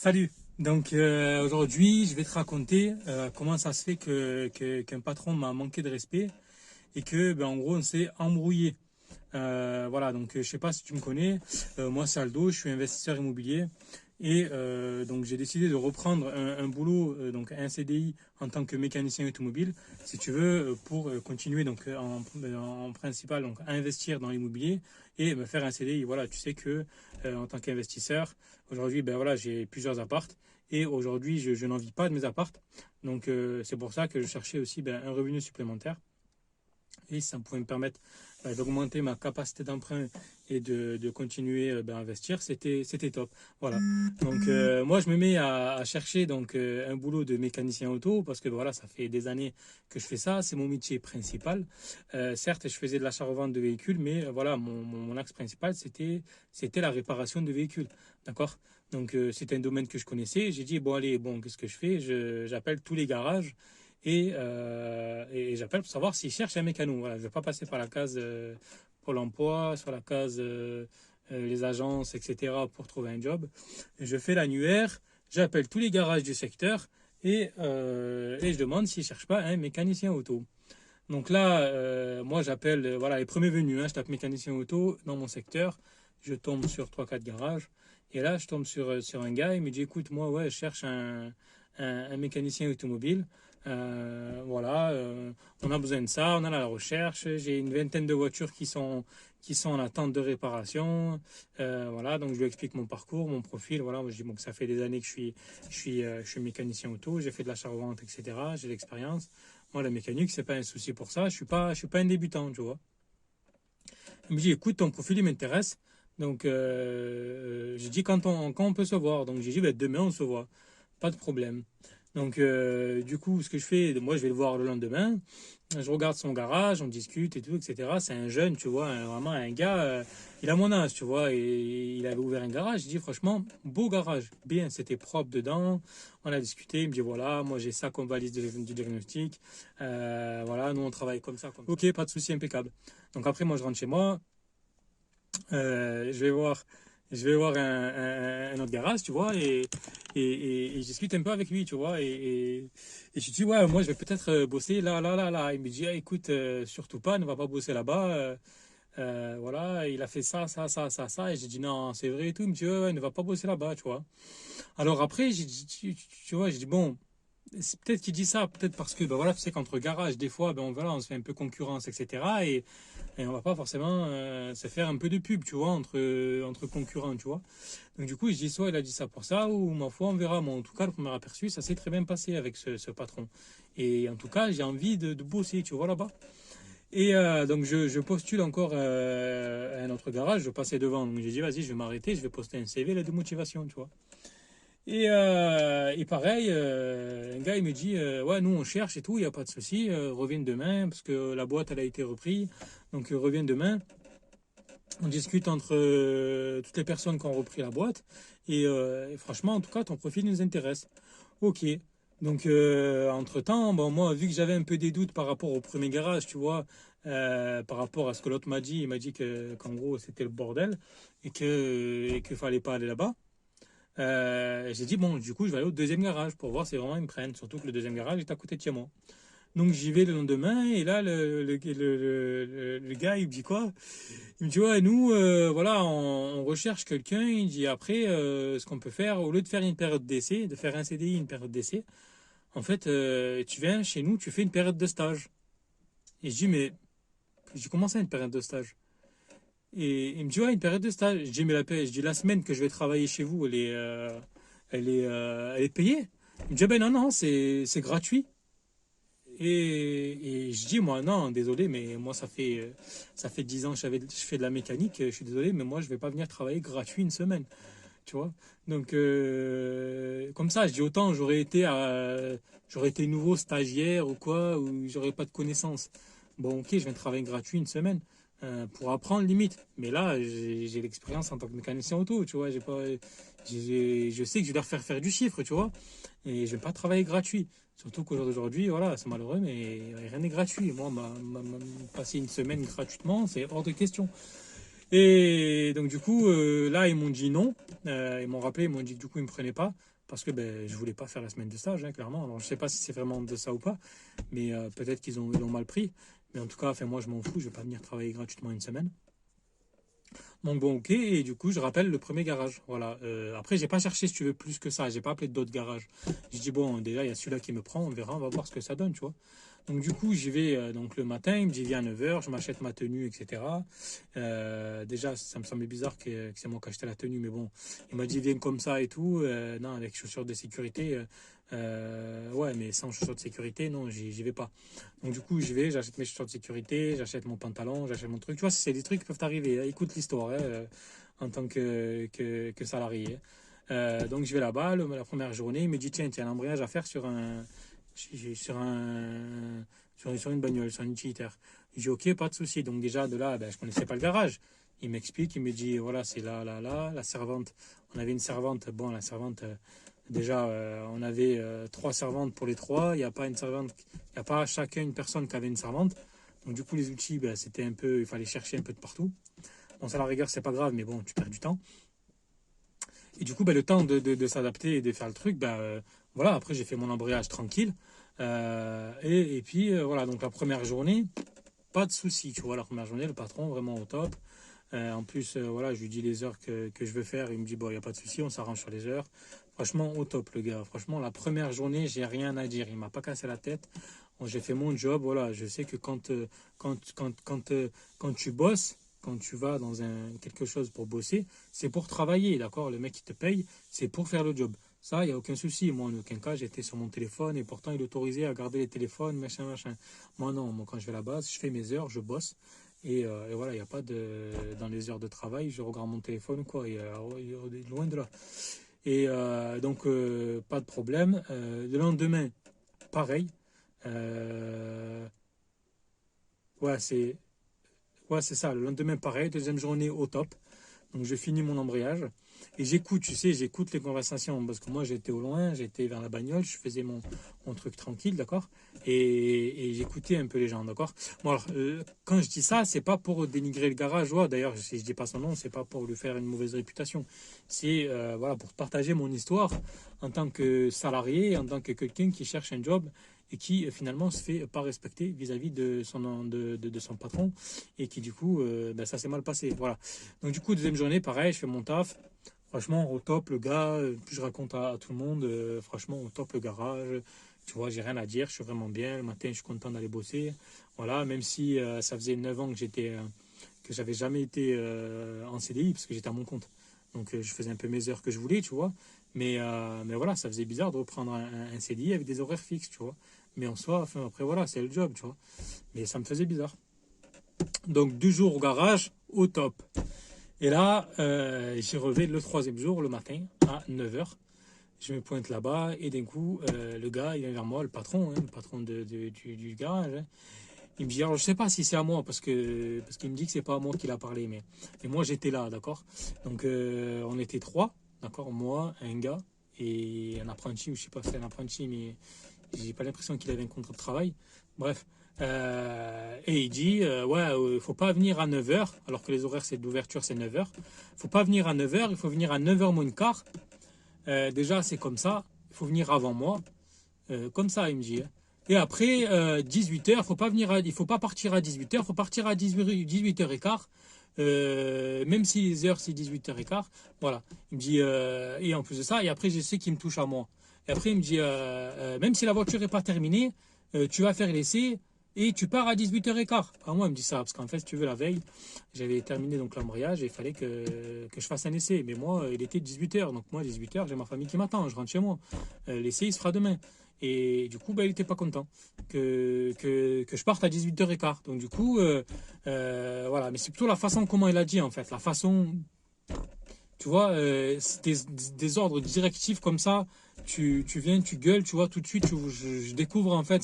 Salut. Donc aujourd'hui, je vais te raconter comment ça se fait qu'un patron m'a manqué de respect et que, en gros, on s'est embrouillé. Voilà, donc je sais pas si tu me connais. Moi, c'est Aldo, je suis investisseur immobilier et donc j'ai décidé de reprendre un boulot, donc un CDI en tant que mécanicien automobile, si tu veux, pour continuer donc en principal donc à investir dans l'immobilier et me faire un CDI. Voilà, tu sais que en tant qu'investisseur, aujourd'hui, voilà, j'ai plusieurs appartes. Et aujourd'hui, je n'en vis pas de mes appartes. Donc, c'est pour ça que je cherchais aussi un revenu supplémentaire. Et ça pouvait me permettre d'augmenter ma capacité d'emprunt et de continuer à investir, c'était top. Voilà. Donc moi je me mets à chercher donc un boulot de mécanicien auto parce que voilà, ça fait des années que je fais ça, c'est mon métier principal. Certes, je faisais de l'achat-revente de véhicules, mais voilà, mon axe principal c'était la réparation de véhicules. D'accord? Donc c'était un domaine que je connaissais. J'ai dit bon allez, bon, qu'est-ce que je fais? J'appelle tous les garages et j'appelle pour savoir s'ils cherchent un mécano. Voilà, je ne vais pas passer par la case Pôle emploi, sur la case les agences, etc. pour trouver un job. Je fais l'annuaire, j'appelle tous les garages du secteur et je demande s'ils ne cherchent pas un mécanicien auto. Donc là, moi j'appelle voilà, les premiers venus, hein, je tape mécanicien auto dans mon secteur, je tombe sur trois quatre garages, et là je tombe sur un gars, il me dit écoute, moi ouais, je cherche un mécanicien automobile. Voilà, on a besoin de ça, on a la recherche, j'ai une vingtaine de voitures qui sont en attente de réparation. Voilà, donc je lui explique mon parcours, mon profil. Voilà, moi, je dis bon, que ça fait des années que je suis mécanicien auto, j'ai fait de l'achat-revente, etc. J'ai l'expérience. Moi, la mécanique, c'est pas un souci pour ça. Je suis pas un débutant, tu vois. Il me dit, écoute, ton profil, il m'intéresse. Donc, j'ai dit quand on peut se voir. Donc, j'ai dit, demain, on se voit. Pas de problème. Donc, du coup, ce que je fais, moi, je vais le voir le lendemain. Je regarde son garage, on discute et tout, etc. C'est un jeune, tu vois, vraiment un gars. Il a mon âge, tu vois, et il avait ouvert un garage. Je dis, franchement, beau garage. Bien, c'était propre dedans. On a discuté. Il me dit, voilà, moi, j'ai ça comme valise du diagnostic. Voilà, nous, on travaille comme ça, comme ça. Ok, pas de souci, impeccable. Donc, après, moi, je rentre chez moi. Je vais voir un autre garage, tu vois, et je discute un peu avec lui, tu vois, et je dis, ouais, moi, je vais peut-être bosser là, là, là, là. Il me dit, ah, écoute, surtout pas, ne va pas bosser là-bas. Voilà, il a fait ça, ça, ça, ça, ça, et j'ai dit, non, c'est vrai et tout. Il me dit, ouais, ouais, ne va pas bosser là-bas, tu vois. Alors après, tu vois, j'ai dit, bon, c'est peut-être qu'il dit ça, peut-être parce que, voilà, tu sais qu'entre garages, des fois, voilà, on se fait un peu concurrence, etc. Et on va pas forcément se faire un peu de pub, tu vois, entre concurrents, tu vois. Donc du coup, je dis soit il a dit ça pour ça, ou ma foi, on verra. Mais en tout cas, le premier aperçu, ça s'est très bien passé avec ce patron. Et en tout cas, j'ai envie de bosser, tu vois, là-bas. Et donc je postule encore à un autre garage, je passais devant. Donc j'ai dit, vas-y, je vais m'arrêter, je vais poster un CV là, de motivation, tu vois. Et pareil, un gars il me dit ouais, nous on cherche et tout, il n'y a pas de souci, reviens demain parce que la boîte elle a été reprise, donc reviens demain. On discute entre toutes les personnes qui ont repris la boîte et franchement, en tout cas, ton profil nous intéresse. Ok. Donc entre-temps, bon, moi, vu que j'avais un peu des doutes par rapport au premier garage, tu vois, par rapport à ce que l'autre m'a dit, il m'a dit qu'en gros c'était le bordel et qu'il fallait pas aller là-bas. J'ai dit, bon, du coup, je vais aller au deuxième garage pour voir si vraiment ils me prennent. Surtout que le deuxième garage est à côté de chez moi. Donc j'y vais le lendemain et là, le gars, il me dit quoi? Il me dit, ouais, nous, voilà, on recherche quelqu'un. Il dit, après, ce qu'on peut faire, au lieu de faire une période d'essai, de faire un CDI, une période d'essai, en fait, tu viens chez nous, tu fais une période de stage. Et je dis, mais j'ai commencé une période de stage. Et il me dit, ouais, une période de stage. Je dis, mais je dis, la semaine que je vais travailler chez vous, elle est payée. Il me dit, ah ben non, non, c'est gratuit. Et je dis, moi, non, désolé, mais moi, ça fait 10 ans que je fais de la mécanique. Je suis désolé, mais moi, je vais pas venir travailler gratuit une semaine. Tu vois? Donc, comme ça, je dis, autant j'aurais été nouveau stagiaire ou quoi, ou j'aurais pas de connaissances. Bon, ok, je viens travailler gratuit une semaine pour apprendre limite. Mais là, j'ai l'expérience en tant que mécanicien auto, tu vois. J'ai pas, je sais que je vais leur faire du chiffre, tu vois. Et je vais pas travailler gratuit. Surtout qu'aujourd'hui, voilà, c'est malheureux, mais rien n'est gratuit. Moi, passer une semaine gratuitement, c'est hors de question. Et donc du coup, là, ils m'ont dit non. Ils m'ont rappelé, ils m'ont dit que du coup, ils me prenaient pas. Parce que ben, je voulais pas faire la semaine de stage, hein, clairement. Alors, je sais pas si c'est vraiment de ça ou pas, mais peut-être ils l'ont mal pris. Mais en tout cas, enfin, moi, je m'en fous, je vais pas venir travailler gratuitement une semaine. Donc bon, ok, et du coup, je rappelle le premier garage. Voilà. Après, j'ai pas cherché, si tu veux, plus que ça. J'ai pas appelé d'autres garages. Je dis, bon, déjà, il y a celui-là qui me prend, on verra, on va voir ce que ça donne, tu vois. Donc du coup, j'y vais donc le matin, il me dit viens à 9h, je m'achète ma tenue, etc. Déjà, ça me semblait bizarre que c'est moi qui achetais la tenue, mais bon, il m'a dit viens comme ça et tout. Non, avec chaussures de sécurité, ouais, mais sans chaussures de sécurité, non, j'y vais pas. Donc du coup, j'y vais, j'achète mes chaussures de sécurité, j'achète mon pantalon, j'achète mon truc. Tu vois, c'est des trucs qui peuvent arriver, hein. Écoute l'histoire, hein, en tant que salarié. Donc je vais là-bas, la première journée, il me dit tiens, un embrayage à faire sur sur une bagnole, sur un utilitaire. J'ai dit ok, pas de souci. Donc déjà de là, ben, je connaissais pas le garage. Il m'explique, il me dit voilà, c'est là, là, là. La servante, on avait une servante. Bon, la servante, déjà, on avait trois servantes pour les trois. Il n'y a pas une servante, il n'y a pas chacun une personne qui avait une servante. Donc du coup, les outils, ben, c'était un peu, il fallait chercher un peu de partout. Bon, ça, à la rigueur, c'est pas grave, mais bon, tu perds du temps. Et du coup, ben, le temps de s'adapter et de faire le truc, ben, voilà, après, j'ai fait mon embrayage tranquille. Et puis, voilà, donc la première journée, pas de souci, tu vois, la première journée, le patron, vraiment au top. En plus, voilà, je lui dis les heures que je veux faire. Il me dit, bon, il n'y a pas de souci, on s'arrange sur les heures. Franchement, au top, le gars. Franchement, la première journée, j'ai rien à dire. Il m'a pas cassé la tête. Bon, j'ai fait mon job. Voilà, je sais que quand tu bosses, quand tu vas dans quelque chose pour bosser, c'est pour travailler, d'accord? Le mec qui te paye, c'est pour faire le job. Ça, il n'y a aucun souci. Moi, en aucun cas, j'étais sur mon téléphone et pourtant, il autorisait à garder les téléphones, machin, machin. Moi, non. Moi, quand je vais là-bas, je fais mes heures, je bosse. Et voilà, il n'y a pas de. Dans les heures de travail, je regarde mon téléphone ou quoi. Loin de là. Et donc, pas de problème. Le lendemain, pareil. Euh, ouais, c'est ça. Le lendemain, pareil. Deuxième journée, au top. Donc je finis mon embrayage et j'écoute, tu sais, j'écoute les conversations parce que moi j'étais au loin, j'étais vers la bagnole, je faisais mon truc tranquille, d'accord, et j'écoutais un peu les gens, d'accord. Bon alors, quand je dis ça, c'est pas pour dénigrer le garage, ouais, d'ailleurs si je dis pas son nom, c'est pas pour lui faire une mauvaise réputation, c'est voilà, pour partager mon histoire en tant que salarié, en tant que quelqu'un qui cherche un job et qui finalement se fait pas respecter vis-à-vis de son patron et qui du coup ben, ça s'est mal passé, voilà. Donc du coup, deuxième journée, pareil, je fais mon taf. Franchement, au top, le gars, puis je raconte à tout le monde, franchement, au top, le garage. Tu vois, j'ai rien à dire, je suis vraiment bien. Le matin, je suis content d'aller bosser. Voilà, même si ça faisait 9 ans que j'avais jamais été en CDI, parce que j'étais à mon compte. Donc je faisais un peu mes heures que je voulais, tu vois. Mais voilà, ça faisait bizarre de reprendre un CDI avec des horaires fixes, tu vois. Mais en soi, enfin, après, voilà, c'est le job, tu vois. Mais ça me faisait bizarre. Donc 2 jours au garage, au top. Et là, j'ai relevé le troisième jour, le matin, à 9h. Je me pointe là-bas et d'un coup, le gars, il vient vers moi, le patron, hein, le patron du garage, hein. Il me dit, alors je sais pas si c'est à moi, parce qu'il me dit que c'est pas à moi qu'il a parlé, mais moi j'étais là, d'accord? Donc on était trois, d'accord? Moi, un gars et un apprenti, ou je sais pas si c'est un apprenti, mais j'ai pas l'impression qu'il avait un contrat de travail. Bref. Et il dit, ouais, faut pas venir à 9h, alors que les horaires c'est d'ouverture c'est 9h. Faut pas venir à 9h, il faut venir à 9h moins le quart. Déjà, c'est comme ça, il faut venir avant moi. Comme ça, il me dit, hein. Et après, 18h, il faut pas partir à 18h, il faut partir à 18h15. Même si les heures c'est 18h15. Voilà. Il me dit, et en plus de ça, et après, je sais qu'il me touche à moi. Et après, il me dit, même si la voiture n'est pas terminée, tu vas faire l'essai et tu pars à 18h15. Enfin, moi, il me dit ça, parce qu'en fait, si tu veux, la veille, j'avais terminé donc l'embrayage et il fallait que je fasse un essai. Mais moi, il était 18h. Donc, moi, 18h, j'ai ma famille qui m'attend, je rentre chez moi. L'essai, il se fera demain. Et du coup, bah, il n'était pas content que je parte à 18h15. Donc, du coup, voilà. Mais c'est plutôt la façon comment il a dit, en fait. La façon, tu vois, c'est des ordres directifs comme ça. Tu viens, tu gueules, tu vois, tout de suite, je découvre en fait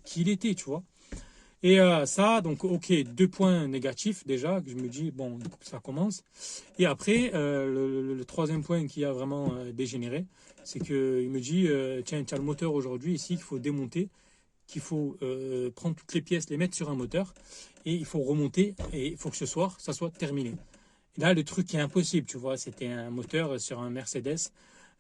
qui il était, tu vois. Et ça, donc, ok, 2 points négatifs déjà, que je me dis, bon, ça commence. Et après, le troisième point qui a vraiment dégénéré, c'est qu'il me dit, tiens, tu as le moteur aujourd'hui ici qu'il faut démonter, qu'il faut prendre toutes les pièces, les mettre sur un moteur, et il faut remonter, et il faut que ce soir, ça soit terminé. Et là, le truc qui est impossible, tu vois, c'était un moteur sur un Mercedes,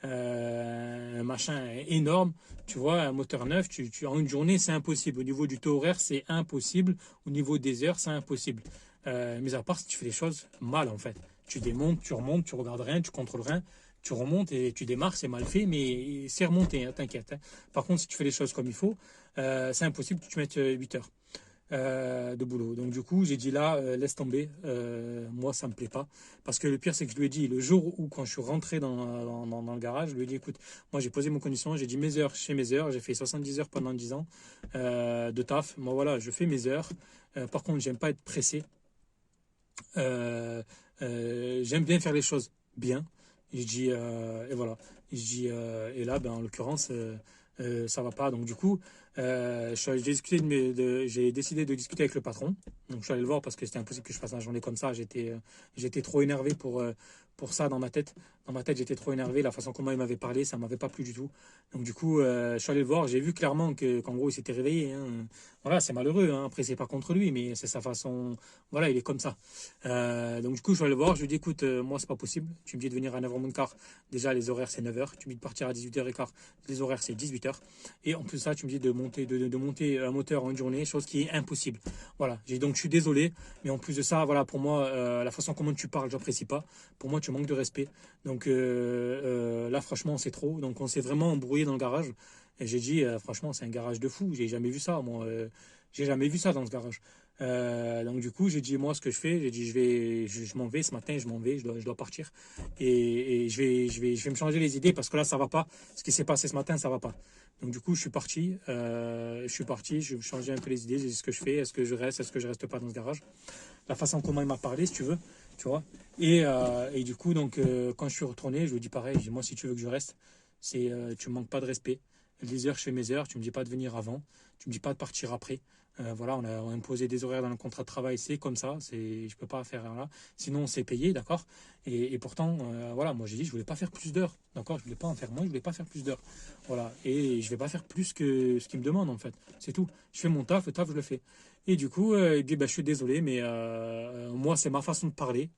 un machin énorme, tu vois, un moteur neuf, en une journée, c'est impossible. Au niveau du taux horaire, c'est impossible. Au niveau des heures, c'est impossible. Mais à part si tu fais les choses mal, en fait. Tu démontes, tu remontes, tu regardes rien, tu contrôles rien, tu remontes et tu démarres, c'est mal fait, mais c'est remonté, hein, t'inquiète, hein. Par contre, si tu fais les choses comme il faut, c'est impossible que tu mettes 8 heures de boulot. Donc du coup, j'ai dit là, laisse tomber, moi ça me plaît pas. Parce que le pire, c'est que je lui ai dit, le jour où quand je suis rentré dans le garage, je lui ai dit, écoute, moi j'ai posé mon condition, j'ai dit mes heures chez mes heures, j'ai fait 70 heures pendant 10 ans de taf. Moi voilà, je fais mes heures. Par contre, j'aime pas être pressé. J'aime bien faire les choses bien. Et je dis, et voilà. Et je dis, et là, ben, en l'occurrence, ça va pas. Donc du coup, j'ai décidé de discuter avec le patron. Donc je suis allé le voir parce que c'était impossible que je fasse la journée comme ça. J'étais trop énervé pour ça dans ma tête. Dans ma tête, j'étais trop énervé. La façon comment il m'avait parlé, ça m'avait pas plu du tout. Donc du coup, je suis allé le voir. J'ai vu clairement qu'en gros, il s'était réveillé, hein. Voilà, c'est malheureux, hein. Après, c'est pas contre lui, mais c'est sa façon. Voilà, il est comme ça. Donc du coup, je vais aller le voir, je lui dis, écoute, moi, c'est pas possible. Tu me dis de venir à 9h moins le quart. Déjà, les horaires, c'est 9h. Tu me dis de partir à 18h15. Les horaires, c'est 18h. Et en plus de ça, tu me dis de monter un moteur en une journée, chose qui est impossible. Voilà, donc je suis désolé. Mais en plus de ça, voilà, pour moi, la façon comment tu parles, j'apprécie pas. Pour moi, tu manques de respect. Donc là, franchement, c'est trop. Donc on s'est vraiment embrouillé dans le garage. Et j'ai dit, franchement, c'est un garage de fou. J'ai jamais vu ça, moi. J'ai jamais vu ça dans ce garage. Donc du coup, j'ai dit moi ce que je fais, j'ai dit je m'en vais ce matin, je m'en vais, je dois partir et je vais me changer les idées parce que là ça va pas. Ce qui s'est passé ce matin, ça va pas. Donc du coup, je vais changer un peu les idées, j'ai dit ce que je fais, est-ce que je reste pas dans ce garage. La façon comment il m'a parlé, si tu veux, tu vois. Et du coup, donc quand je suis retourné, je lui dis pareil, je dis moi si tu veux que je reste, tu me manques pas de respect. Les heures, je fais mes heures, tu me dis pas de venir avant, tu me dis pas de partir après. Voilà, on a imposé des horaires dans le contrat de travail, c'est comme ça, je peux pas faire là. Sinon, c'est payé, d'accord. Et pourtant, voilà, moi j'ai dit, je voulais pas faire plus d'heures, d'accord. Je voulais pas en faire moins, je voulais pas faire plus d'heures, voilà. Et je vais pas faire plus que ce qu'il me demande en fait, c'est tout. Je fais mon taf, le taf je le fais. Et du coup, il dit, bah, je suis désolé, mais moi c'est ma façon de parler.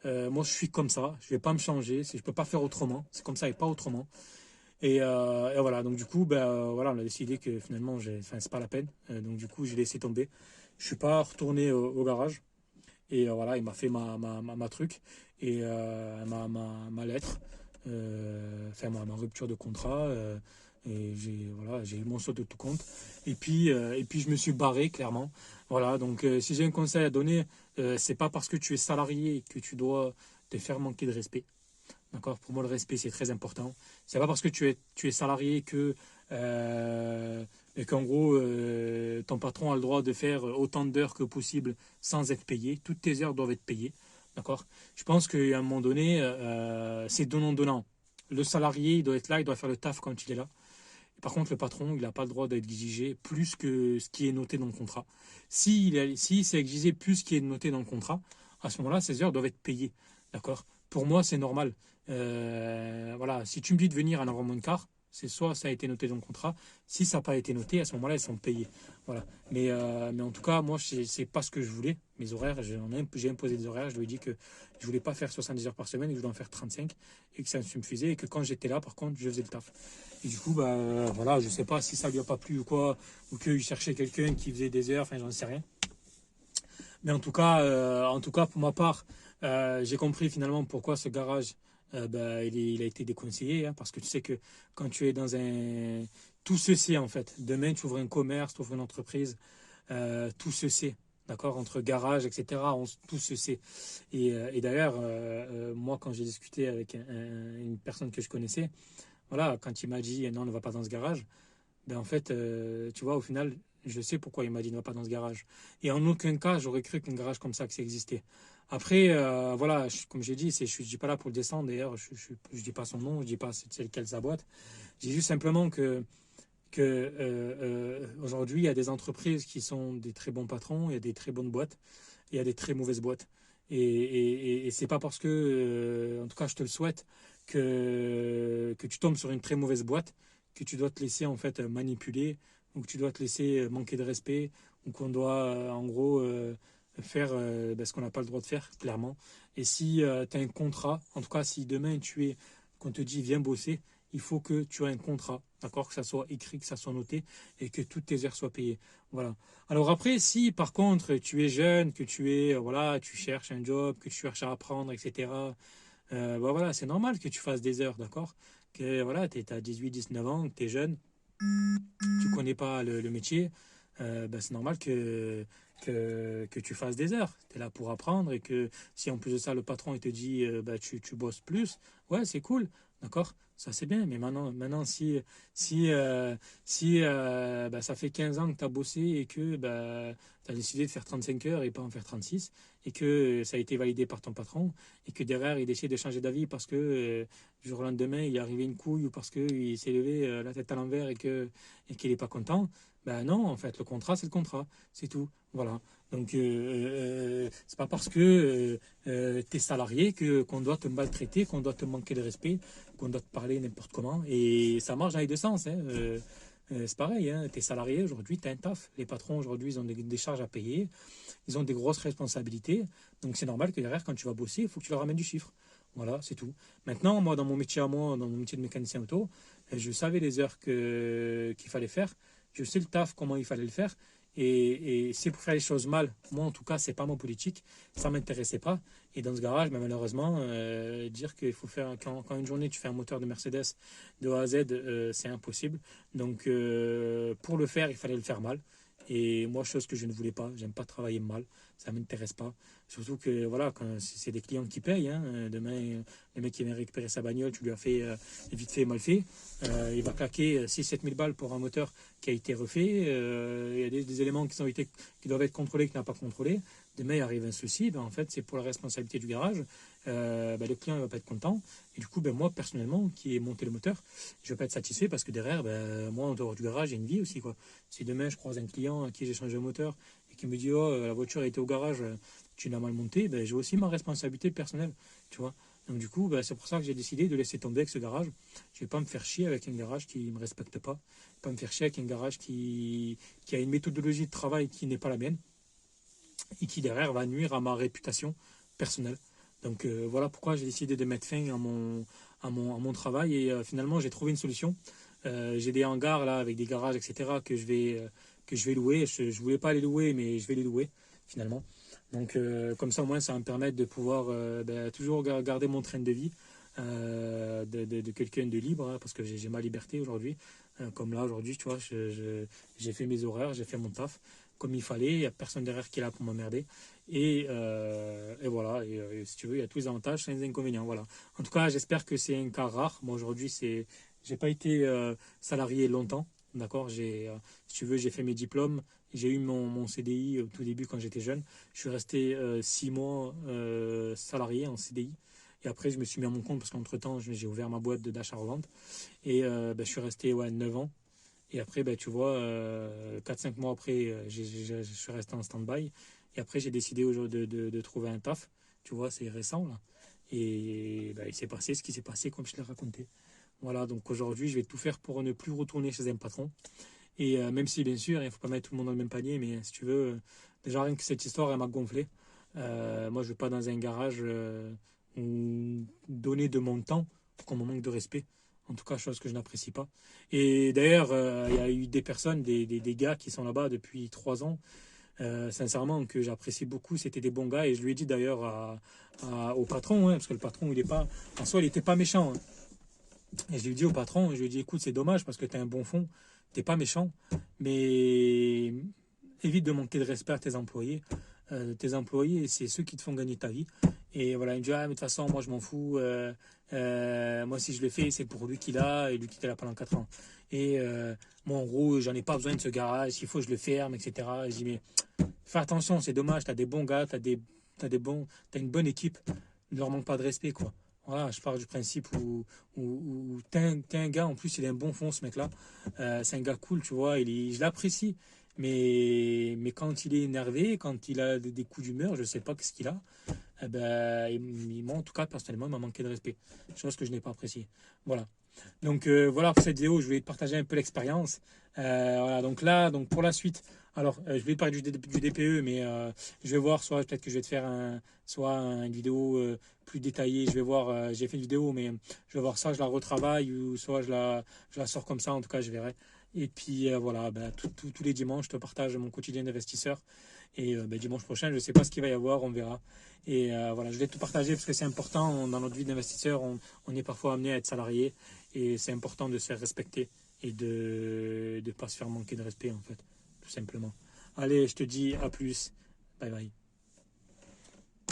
Moi je suis comme ça, je vais pas me changer, je peux pas faire autrement, c'est comme ça et pas autrement. Et voilà, donc du coup, ben, voilà, on a décidé que finalement, enfin, c'est pas la peine. Donc du coup, j'ai laissé tomber. Je suis pas retourné au garage. Et voilà, il m'a fait ma truc et ma lettre, enfin ma rupture de contrat. Et j'ai eu mon saut de tout compte. Et puis je me suis barré, clairement. Voilà, donc si j'ai un conseil à donner, c'est pas parce que tu es salarié que tu dois te faire manquer de respect. D'accord? Pour moi, le respect, c'est très important. C'est pas parce que tu es salarié et qu'en gros, ton patron a le droit de faire autant d'heures que possible sans être payé. Toutes tes heures doivent être payées. D'accord? Je pense qu'à un moment donné, c'est donnant-donnant. Le salarié, il doit être là, il doit faire le taf quand il est là. Par contre, le patron, il n'a pas le droit d'exiger plus que ce qui est noté dans le contrat. Si c'est exigé plus ce qui est noté dans le contrat, à ce moment-là, ces heures doivent être payées. D'accord? Pour moi, c'est normal. Voilà, si tu me dis de venir à 9h moins le quart, c'est soit ça a été noté dans le contrat, si ça n'a pas été noté, à ce moment-là, elles sont payées. Voilà. Mais en tout cas, moi, c'est pas ce que je voulais. Mes horaires, j'ai imposé des horaires. Je lui ai dit que je voulais pas faire 70 heures par semaine et que je voulais en faire 35 et que ça me suffisait et que quand j'étais là, par contre, je faisais le taf. Et du coup, bah, voilà, je sais pas si ça lui a pas plu ou quoi, ou qu'il cherchait quelqu'un qui faisait des heures, enfin, j'en sais rien. Mais en tout cas, pour ma part, j'ai compris finalement pourquoi ce garage, bah, il a été déconseillé, hein, parce que tu sais que quand tu es dans un... Tout se sait en fait. Demain, tu ouvres un commerce, tu ouvres une entreprise, tout se sait. D'accord, entre garage, etc., tout se sait. Et d'ailleurs, moi, quand j'ai discuté avec une personne que je connaissais, voilà, quand il m'a dit non, ne va pas dans ce garage, ben en fait, tu vois, au final, je sais pourquoi il m'a dit ne va pas dans ce garage. Et en aucun cas, j'aurais cru qu'un garage comme ça, que ça existait. Après, voilà, comme j'ai dit, je ne suis pas là pour le descendre. D'ailleurs, je dis pas son nom, je dis pas c'est lequel sa boîte. Je dis juste simplement que aujourd'hui, il y a des entreprises qui sont des très bons patrons, il y a des très bonnes boîtes, et il y a des très mauvaises boîtes. Et c'est pas parce que, en tout cas, je te le souhaite, que tu tombes sur une très mauvaise boîte que tu dois te laisser en fait manipuler ou que tu dois te laisser manquer de respect ou qu'on doit en gros faire ce qu'on n'a pas le droit de faire, clairement. Et si tu as un contrat, en tout cas, si demain qu'on te dit viens bosser, il faut que tu aies un contrat, d'accord, que ça soit écrit, que ça soit noté et que toutes tes heures soient payées. Voilà. Alors après, si par contre tu es jeune, que tu es, voilà, tu cherches un job, que tu cherches à apprendre, etc., voilà, c'est normal que tu fasses des heures, d'accord? Que voilà, tu as 18, 19 ans, que tu es jeune, tu connais pas le métier, c'est normal que tu fasses des heures. Tu es là pour apprendre et que si en plus de ça, le patron il te dit tu bosses plus, ouais, c'est cool, d'accord? Ça c'est bien, mais maintenant si ça fait 15 ans que tu as bossé et que tu as décidé de faire 35 heures et pas en faire 36 et que ça a été validé par ton patron et que derrière il décide de changer d'avis parce que du jour au lendemain il est arrivé une couille ou parce qu'il s'est levé la tête à l'envers et qu'il n'est pas content, ben non, en fait, le contrat, c'est le contrat, c'est tout. Voilà. Donc, c'est pas parce que tu es salarié qu'on doit te maltraiter, qu'on doit te manquer de respect, qu'on doit te parler n'importe comment. Et ça marche dans les deux sens. Hein. C'est pareil, hein. Tu es salarié aujourd'hui, tu as un taf. Les patrons aujourd'hui, ils ont des charges à payer, ils ont des grosses responsabilités. Donc, c'est normal que derrière, quand tu vas bosser, il faut que tu leur ramènes du chiffre. Voilà, c'est tout. Maintenant, moi, dans mon métier à moi, dans mon métier de mécanicien auto, je savais les heures qu'il fallait faire. Je sais le taf, comment il fallait le faire. Et c'est pour faire les choses mal. Moi, en tout cas, c'est pas mon politique. Ça m'intéressait pas. Et dans ce garage, malheureusement, dire qu'il faut faire, quand une journée tu fais un moteur de Mercedes de A à Z, c'est impossible. Donc, pour le faire, il fallait le faire mal. Et moi, chose que je ne voulais pas, j'aime pas travailler mal, ça m'intéresse pas. Surtout que voilà, quand c'est des clients qui payent, hein, demain, le mec qui vient récupérer sa bagnole, tu lui as fait vite fait, mal fait, il va claquer 6 7 000 balles pour un moteur qui a été refait. Il y a des éléments qui doivent être contrôlés, qu'il n'a pas contrôlés. Demain, il arrive un souci, en fait, c'est pour la responsabilité du garage. Le client ne va pas être content. Et du coup, moi, personnellement, qui ai monté le moteur, je ne vais pas être satisfait parce que derrière, moi, en dehors du garage, j'ai une vie aussi, quoi. Si demain, je croise un client à qui j'ai changé le moteur et qui me dit, oh, la voiture était au garage, tu l'as mal montée, j'ai aussi ma responsabilité personnelle, tu vois. Donc du coup, c'est pour ça que j'ai décidé de laisser tomber avec ce garage. Je ne vais pas me faire chier avec un garage qui ne me respecte pas. Pas me faire chier avec un garage qui a une méthodologie de travail qui n'est pas la mienne et qui derrière va nuire à ma réputation personnelle. Donc voilà pourquoi j'ai décidé de mettre fin à mon travail et finalement j'ai trouvé une solution. J'ai des hangars là avec des garages, etc. que je vais louer. Je ne voulais pas les louer, mais je vais les louer finalement. Donc comme ça au moins ça va me permettre de pouvoir toujours garder mon train de vie de quelqu'un de libre, hein, parce que j'ai ma liberté aujourd'hui. Comme là aujourd'hui, tu vois, j'ai fait mes horaires, j'ai fait mon taf comme il fallait, il n'y a personne derrière qui est là pour m'emmerder. Et voilà, si tu veux, il y a tous les avantages sans les inconvénients. Voilà. En tout cas, j'espère que c'est un cas rare. Moi aujourd'hui, j'ai pas été salarié longtemps. D'accord, si tu veux, j'ai fait mes diplômes, j'ai eu mon CDI au tout début quand j'étais jeune. Je suis resté 6 mois salarié en CDI. Et après, je me suis mis à mon compte parce qu'entre-temps, j'ai ouvert ma boîte d'achat-revente. Et je suis resté 9 ans. Et après, tu vois, 4-5 mois après, je suis resté en stand-by. Et après, j'ai décidé de trouver un taf. Tu vois, c'est récent, là. Et il s'est passé ce qui s'est passé, comme je te l'ai raconté. Voilà, donc aujourd'hui, je vais tout faire pour ne plus retourner chez un patron. Et même si, bien sûr, il ne faut pas mettre tout le monde dans le même panier, mais si tu veux, déjà rien que cette histoire, elle m'a gonflé. Moi, je ne vais pas dans un garage donner de mon temps pour qu'on me manque de respect. En tout cas, chose que je n'apprécie pas. Et d'ailleurs, il y a eu des personnes, des gars qui sont là-bas depuis 3 ans, sincèrement, que j'apprécie beaucoup. C'était des bons gars. Et je lui ai dit d'ailleurs au patron, hein, parce que le patron, il est pas, en soi, il n'était pas méchant. Hein. Et je lui ai dit au patron, je lui ai dit, écoute, c'est dommage parce que tu as un bon fond, tu n'es pas méchant, mais évite de manquer de respect à tes employés. Tes employés, c'est ceux qui te font gagner ta vie. Et voilà, il me dit, ah, mais de toute façon, moi, je m'en fous. Moi, si je le fais, c'est pour lui qui l'a, et lui qui était là pendant 4 ans. Et moi, en gros, j'en ai pas besoin de ce garage, s'il faut, je le ferme, etc. Et je dis, mais fais attention, c'est dommage, tu as des bons gars, t'as une bonne équipe, ne leur manque pas de respect, quoi. Voilà, je pars du principe où t'es un gars, en plus, il a un bon fond, ce mec-là. C'est un gars cool, tu vois, je l'apprécie. Mais quand il est énervé, quand il a des coups d'humeur, je sais pas ce qu'il a, moi, en tout cas, personnellement, il m'a manqué de respect. Chose que je n'ai pas appréciée. Voilà. Donc, voilà pour cette vidéo, je voulais te partager un peu l'expérience. Voilà, donc là, pour la suite, Alors, je vais parler du DPE, mais je vais voir, soit peut-être que je vais te faire une vidéo plus détaillée. Je vais voir, j'ai fait une vidéo, mais je vais voir ça, je la retravaille, ou soit je la sors comme ça, en tout cas, je verrai. Et puis voilà, bah, tous les dimanches, je te partage mon quotidien d'investisseur. Et bah, dimanche prochain, je ne sais pas ce qu'il va y avoir, on verra. Et voilà, je vais tout partager parce que c'est important dans notre vie d'investisseur. On est parfois amené à être salarié et c'est important de se faire respecter et de ne pas se faire manquer de respect, en fait, tout simplement. Allez, je te dis à plus. Bye bye.